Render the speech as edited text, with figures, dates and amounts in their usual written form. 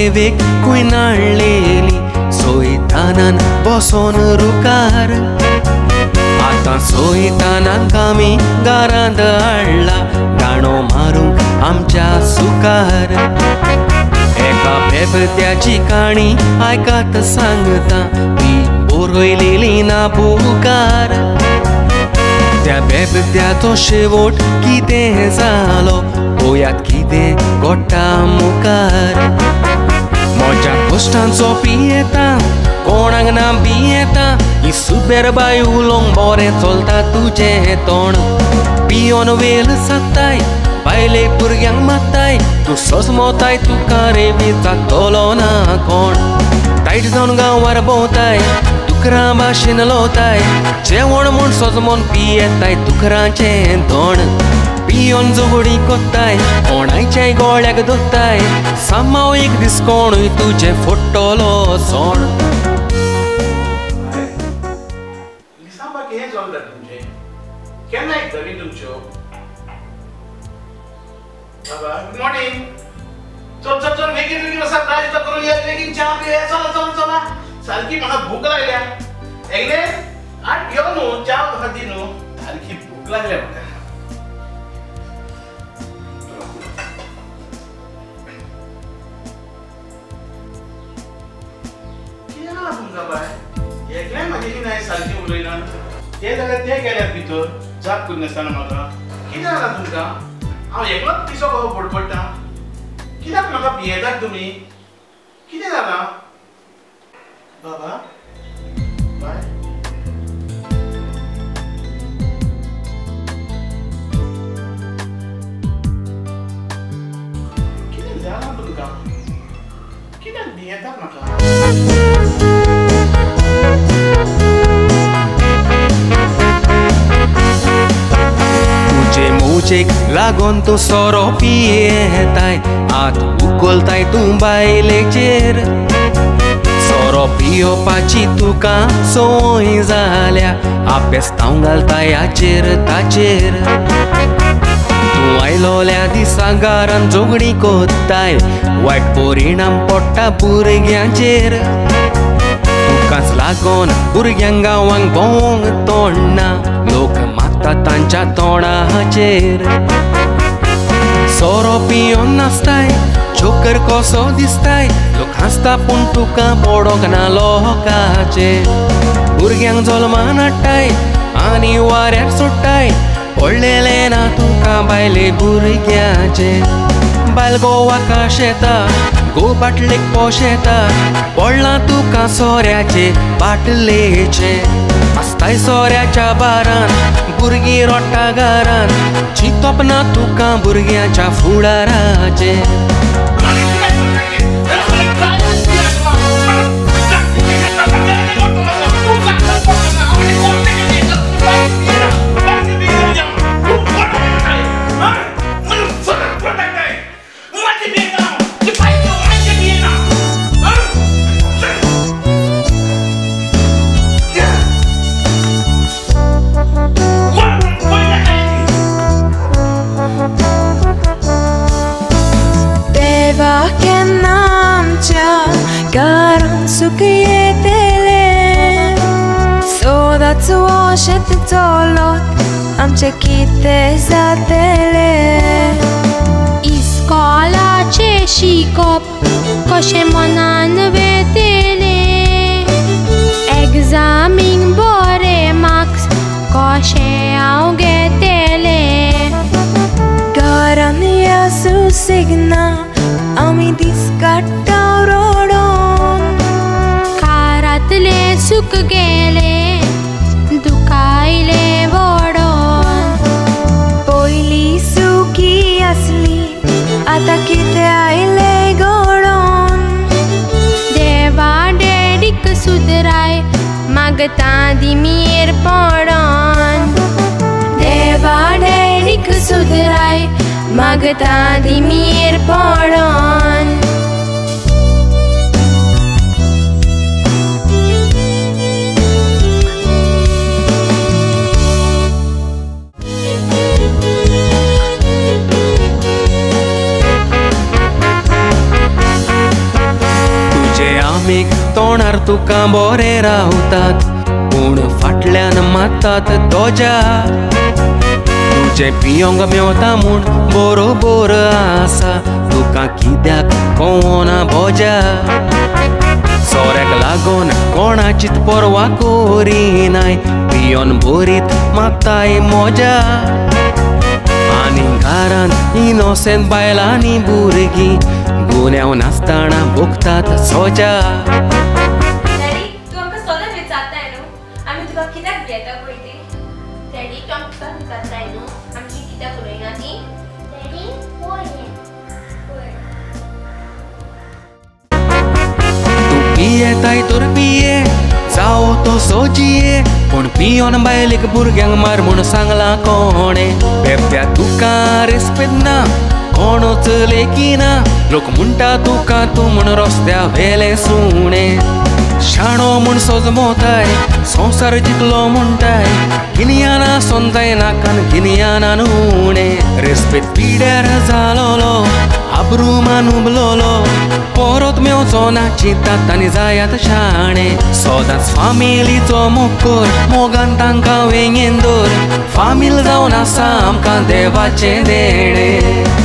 नेवेक कुयनाळलेली सोयतानान बसोन रुकार आता सोयतानाक आमी घरांत हाडला गाणो मारूंक आमच्या सुकार एका बेबद्याची काणी आयकात सांगता ती बरयलेली ना बुकार त्या बेबद्याचो शेवट कितें जालो पळयात कितें घडटा मुखार म्हज्या कश्टांचो पियेता कोणाक ना भियेता ही सुबेर बाय उलोवंक बरें चलता तुजें तोंड पियोन वेल सागताय बायले भुरग्यांक मागताय तूं सजमोताय तुका रे विचारतलो ना कोण टायट जावन गांवार भोंवताय दुकरां भाशेन लोताय जेवण म्हूण सजमोन पियेताय दुकरांचें तोंड पियोन झगडी कोत्ताय कोणाच्याय गोळ्याक दोत्ताय सामाव एक दीस कोणूय तुजें फोडटलो सोण केन्ना आयकतली तुमच्यो बाबा गुड मॉर्निंग चल चल चल बेगीन बेगीन वसा ब्रश करून या बेगीन चहा पिया चला चला चला सारखी म्हाका भूक लागल्या एकले आठ यो न्हू चहा म्हाका दी न्हू सारखी भूक लागल्या म्हाका कितें जाला तुमकां बाय एकल्याय म्हाजेशी नाही सारखी उलयना ते जाल्यार ते गेल्यात भितर जाप करिनासतना म्हाका कितें जालां तुमकां हांव एकलोच पिसो कसो पडपडटा कित्याक म्हाका भियेतात तुमी कितें जालां बाबा बाय कितें जालां तुमकां कित्याक भियेतात म्हाका मुजेक लागोन तूं सोरो पियेताय आत उखलताय तूं बायलेचेर सोरो पियोपाची तुका संवय जाल्या आपेस्तांव घालताय हाचेर ताचेर तूं आयलोल्या दिसा घरांत झगडी कोत्ताय वायट परिणाम पडटा भुरग्यांचेर तुकाच लागोन भुरग्यांक गांवांक भोंवंक तोडना लोक मागता तांच्या तोंडाचेर सोरो पियोन नाचताय जोकर कसो दिसताय लोक हांसता पूण तुका पडोंक ना लोकाचे भुरग्यांक जल्मान हाडटाय आनी वाऱ्यार सोडटाय पडलेले ना तुका बायले भुरग्याचे बायल गोवाकाश येता गो बाटलेक पोश येता पडला तुका सोऱ्याचे बाटलेचे आसताय सोऱ्याच्या बारान भुरगीं रोडटा घरान चिंतप ना तुका भुरग्याच्या फुडाराचे Such येतले सोदाच वॉशेत चलत आमचे कितें जातले इस्कॉलाचे शिकप कशें मनान वेतेले एग्जामीक बरे मार्क्स कशें हांव घेतेले घरान या सुसेगना आमी दीस काडटा सुख गेले दुखायले वडोन पयली सुखी आसली आतां कितें आयले घडोन देवा डॅडीक सुधराय मागता दिमीर पडोन देवा डॅडीक सुधराय मागता दिमीर पडोन फामीक तोंडार तुका बरे रावतात पूण फाटल्यान मातात दोजा तुजे पियोंग मेवता म्हूण बरोबर आसा तुका कित्याक कळना बोजा सोऱ्याक लागून कोणाचीच परवा करिनाय पियोन बरीत माताय मोजा आनी घरांत इनोसेंट बायलांनी भुरगीं गुन्यांव नासतना भोगतात सोजा डॅडी तू आमकां सदां विचारताय न्हू आमी तुका कित्याक घेता पळय ती डॅडी तू आमकां विचारताय न्हू आमची कित्याक उलयना ती डॅडी तू पियेताय तर पिये जावो तो सोजिये पूण पियोन बायलेक भुरग्यांक मार म्हूण सांगलां कोणे बेब्या तुका रेस्पेद ना कोणूच लेखिना लोक म्हणटा तुका तूं म्हूण रस्त्या वेले सुणे शाणो म्हूण सोजमोताय संवसार जिखलो म्हणटाय गिन्याना सोंजाय नाकान गिन्याना नुणे रेस्पेद पिड्यार जालोलो आब्रू मानुबलोलो परत मेवचो ना चिंतात आनी जायात शाणे सदांच फामिलीचो मोग मोगान तांकां वेंगेन दवर फामील जावन आसा आमकां देवाचें देणें